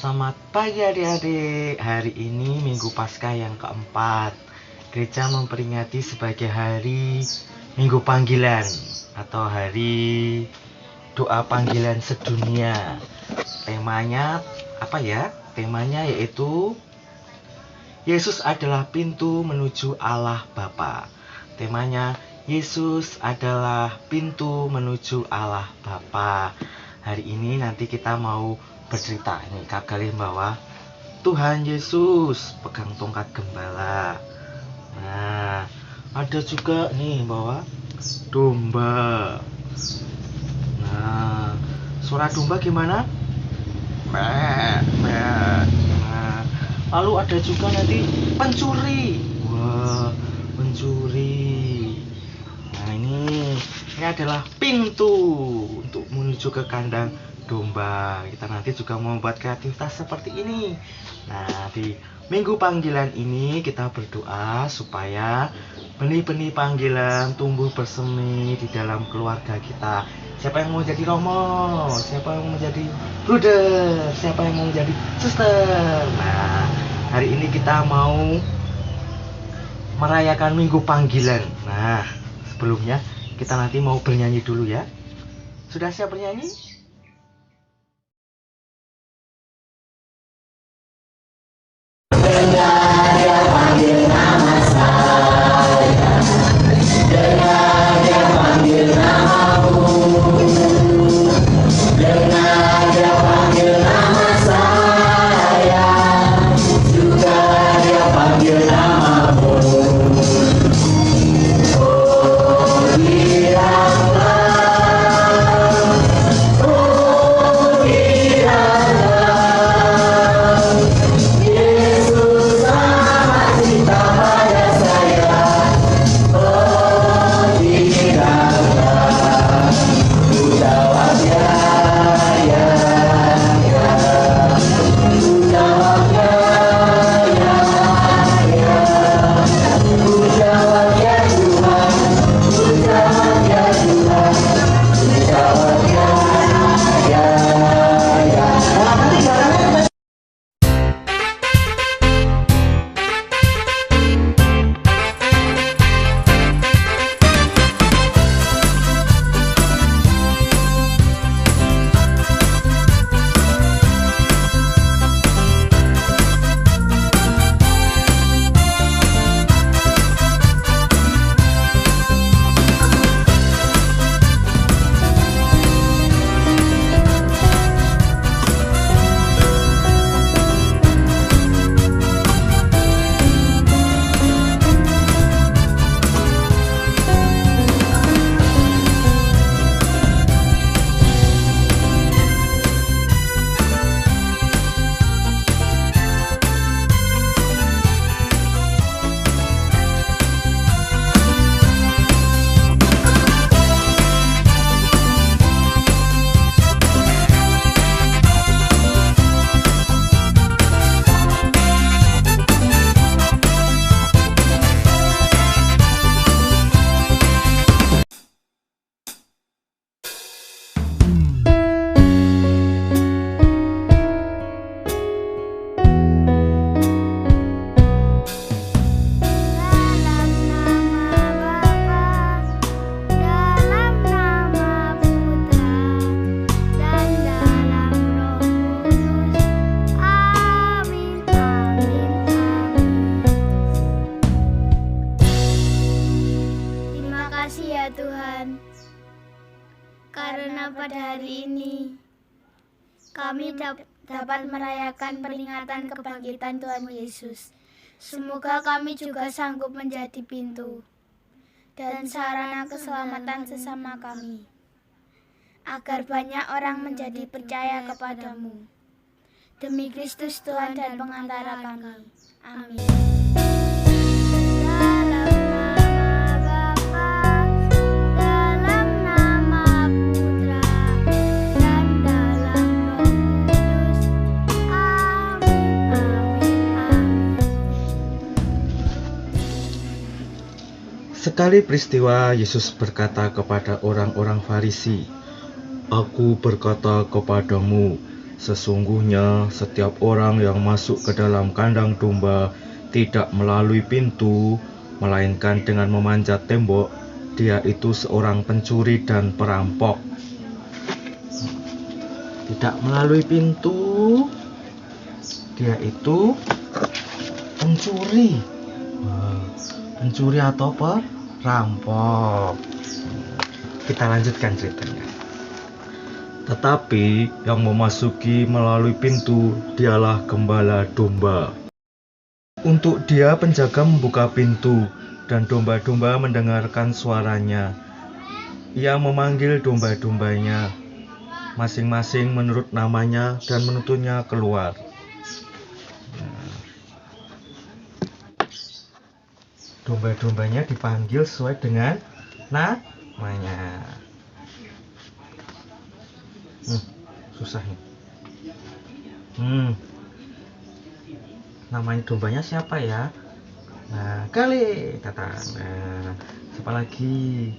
Selamat pagi adik-adik. Hari ini Minggu Paskah yang keempat. Gereja memperingati sebagai hari Minggu Panggilan atau hari doa panggilan sedunia. Temanya apa ya? Temanya yaitu Yesus adalah pintu menuju Allah Bapa. Temanya Yesus adalah pintu menuju Allah Bapa. Hari ini nanti kita mau bercerita ini Kak Galih bahwa Tuhan Yesus pegang tongkat gembala. Nah, ada juga nih bahwa domba. Nah, suara domba gimana? Nah, lalu ada juga nanti pencuri. Wah, pencuri. Nah, ini adalah pintu untuk menuju ke kandang domba. Kita nanti juga mau membuat kreativitas seperti ini. Nah, di Minggu Panggilan ini kita berdoa supaya benih-benih panggilan tumbuh bersemi di dalam keluarga kita. Siapa yang mau jadi romo? Siapa yang mau menjadi brother? Siapa yang mau menjadi sister? Nah, hari ini kita mau merayakan Minggu Panggilan. Nah, sebelumnya kita nanti mau bernyanyi dulu ya. Sudah siap bernyanyi? Tuhan, karena pada hari ini kami dapat merayakan peringatan kebangkitan Tuhan Yesus. Semoga kami juga sanggup menjadi pintu dan sarana keselamatan sesama kami, agar banyak orang menjadi percaya kepadamu. Demi Kristus Tuhan dan pengantara kami. Amin. Sekali peristiwa Yesus berkata kepada orang-orang Farisi, "Aku berkata kepadamu, Sesungguhnya setiap orang yang masuk ke dalam kandang domba tidak melalui pintu, melainkan dengan memanjat tembok, dia itu seorang pencuri dan perampok. Tidak melalui pintu, dia itu pencuri. Pencuri atau perampok. Kita lanjutkan ceritanya. Tetapi yang memasuki melalui pintu dialah gembala domba. Untuk dia penjaga membuka pintu, dan domba-domba mendengarkan suaranya. Ia memanggil domba-dombanya masing-masing menurut namanya dan menuntunnya keluar. Domba-dombanya dipanggil sesuai dengan namanya. Susah nih. Namanya dombanya siapa ya? Nah, Kali datang. Nah, siapa lagi?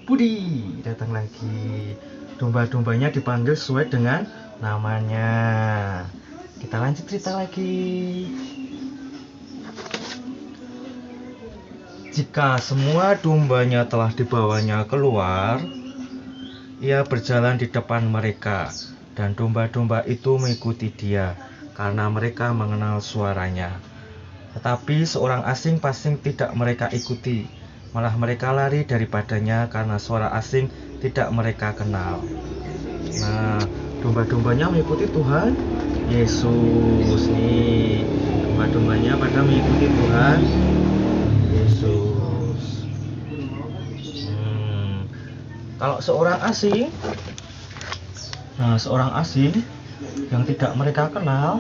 Budi datang lagi. Domba-dombanya dipanggil sesuai dengan namanya. Kita lanjut cerita lagi. Jika semua dombanya telah dibawanya keluar, ia berjalan di depan mereka, dan domba-domba itu mengikuti dia, karena mereka mengenal suaranya. Tetapi seorang asing pasti tidak mereka ikuti, malah mereka lari daripadanya karena suara asing tidak mereka kenal. Nah, domba-dombanya mengikuti Tuhan Yesus nih. Domba-dombanya pada mengikuti Tuhan Yesus. Kalau seorang asing, seorang asing yang tidak mereka kenal,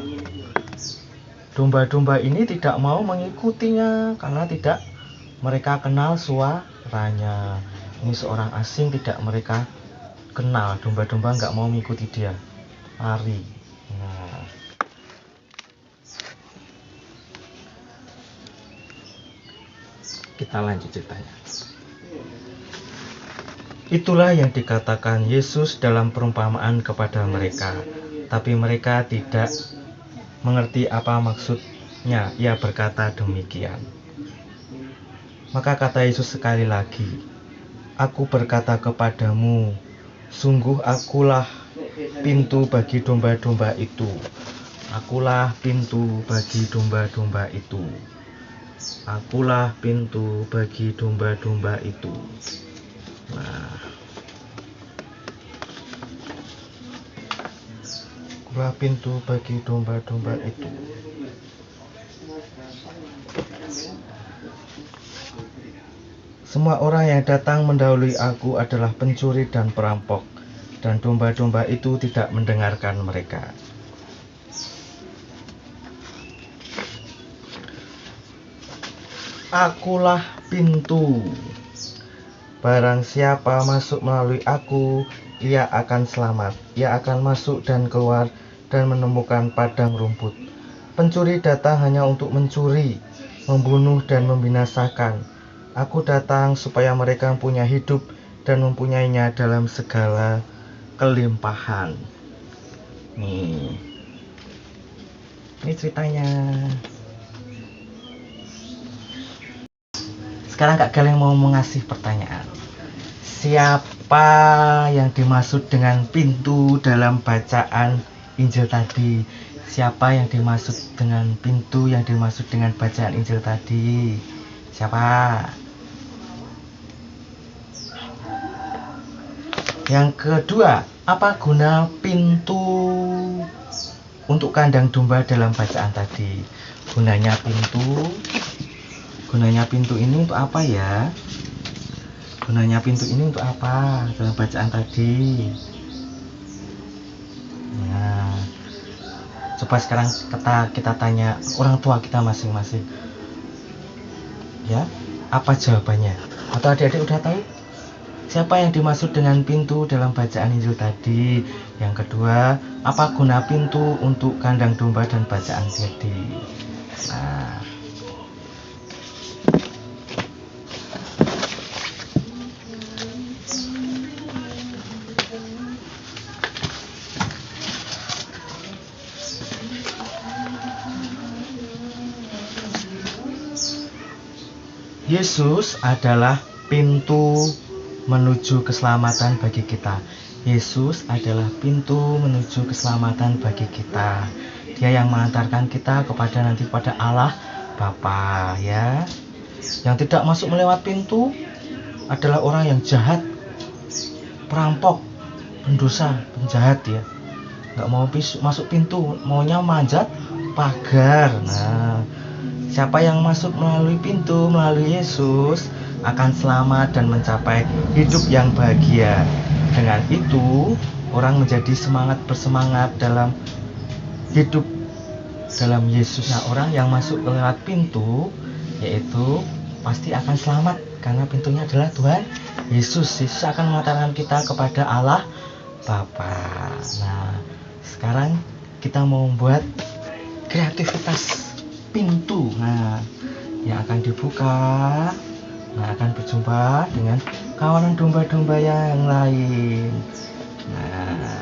domba-domba ini tidak mau mengikutinya karena tidak mereka kenal suaranya. Ini seorang asing tidak mereka kenal, domba-domba nggak mau mengikuti dia, lari. Kita lanjut ceritanya. Itulah yang dikatakan Yesus dalam perumpamaan kepada mereka, tapi mereka tidak mengerti apa maksudnya. Ia berkata demikian. Maka kata Yesus sekali lagi, "Aku berkata kepadamu, sungguh akulah pintu bagi domba-domba itu. Akulah pintu bagi domba-domba itu. Akulah pintu bagi domba-domba itu." Akulah pintu bagi domba-domba itu. Semua orang yang datang mendahului aku adalah pencuri dan perampok, dan domba-domba itu tidak mendengarkan mereka. Akulah pintu. Barang siapa masuk melalui aku, ia akan selamat. Ia akan masuk dan keluar dan menemukan padang rumput. Pencuri datang hanya untuk mencuri, membunuh dan membinasakan. Aku datang supaya mereka punya hidup dan mempunyainya dalam segala kelimpahan. Ini ceritanya. Sekarang Kak Galeng mau mengasih pertanyaan. Siapa yang dimaksud dengan pintu dalam bacaan Injil tadi? Siapa yang dimaksud dengan pintu yang dimaksud dengan bacaan Injil tadi? Siapa? Yang kedua, apa guna pintu untuk kandang domba dalam bacaan tadi? Gunanya pintu ini untuk apa ya? Gunanya pintu ini untuk apa dalam bacaan tadi? Nah, coba sekarang kita tanya orang tua kita masing-masing. Ya, apa jawabannya? Atau adik-adik udah tahu? Siapa yang dimaksud dengan pintu dalam bacaan Injil tadi? Yang kedua, apa guna pintu untuk kandang domba dan bacaan tadi? Nah, Yesus adalah pintu menuju keselamatan bagi kita. Yesus adalah pintu menuju keselamatan bagi kita. Dia yang mengantarkan kita kepada Allah Bapa, ya. Yang tidak masuk melewat pintu adalah orang yang jahat, perampok, pendosa, penjahat, ya. Nggak mau masuk pintu, maunya manjat pagar. Nah, siapa yang masuk melalui pintu, melalui Yesus, akan selamat dan mencapai hidup yang bahagia. Dengan itu, orang menjadi bersemangat dalam hidup dalam Yesus. Nah, orang yang masuk lewat pintu, yaitu pasti akan selamat, karena pintunya adalah Tuhan Yesus. Yesus akan mengantarkan kita kepada Allah Bapa. Nah, sekarang kita mau membuat kreativitas pintu. Nah, yang akan dibuka, akan berjumpa dengan kawanan domba-domba yang lain. Nah,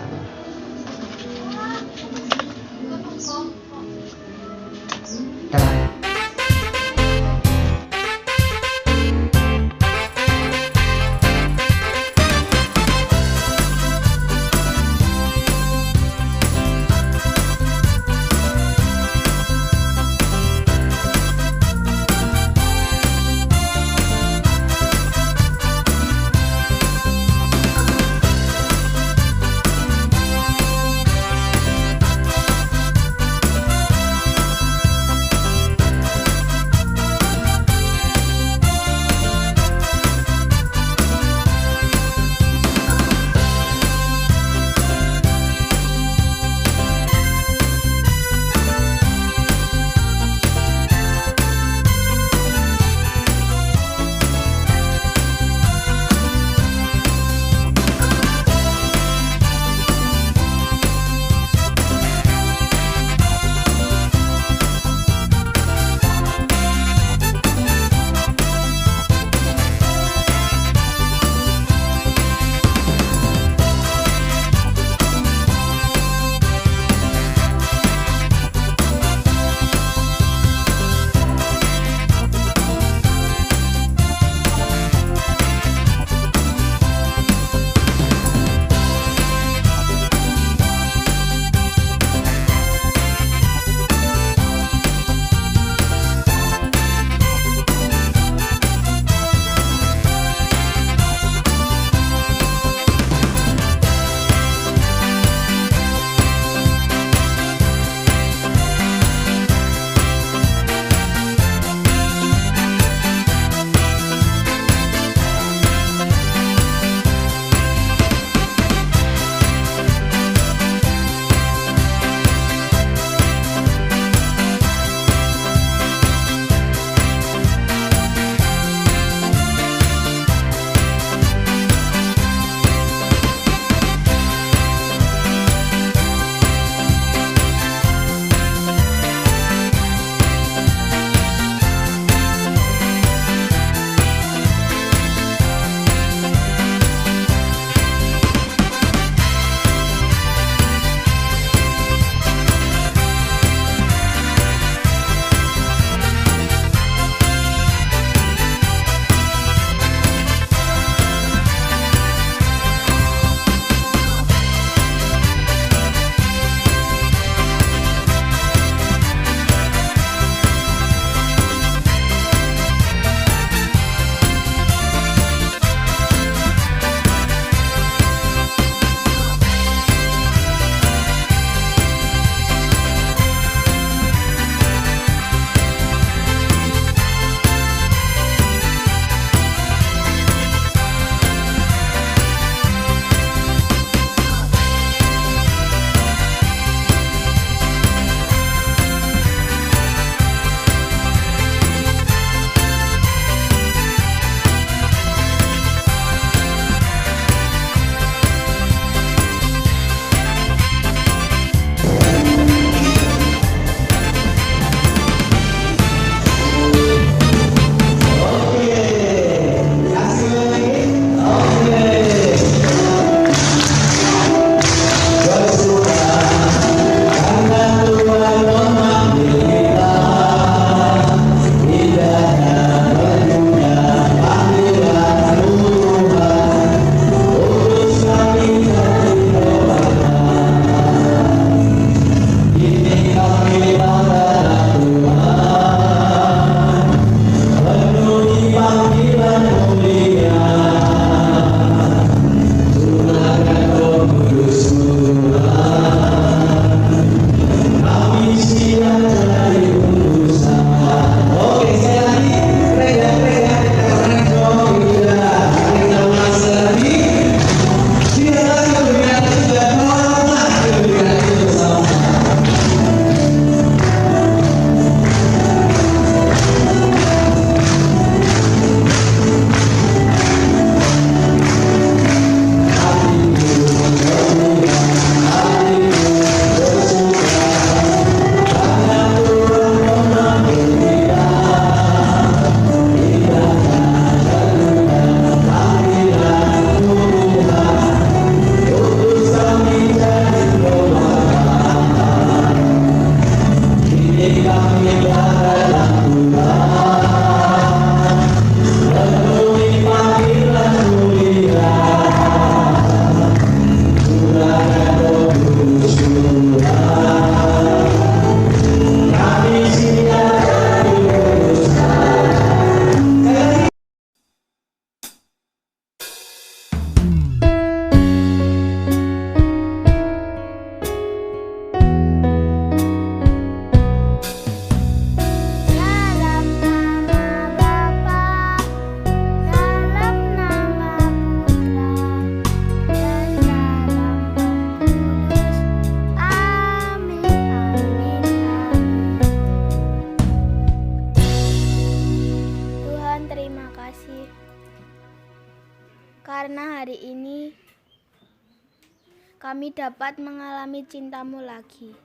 kami dapat mengalami cinta-Mu lagi.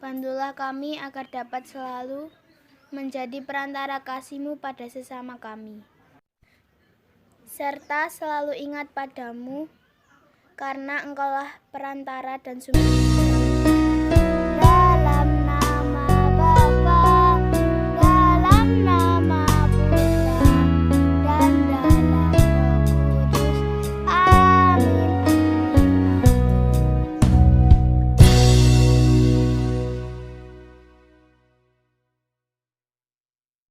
Bantulah kami agar dapat selalu menjadi perantara kasih-Mu pada sesama kami. Serta selalu ingat padamu, karena Engkaulah perantara dan sumber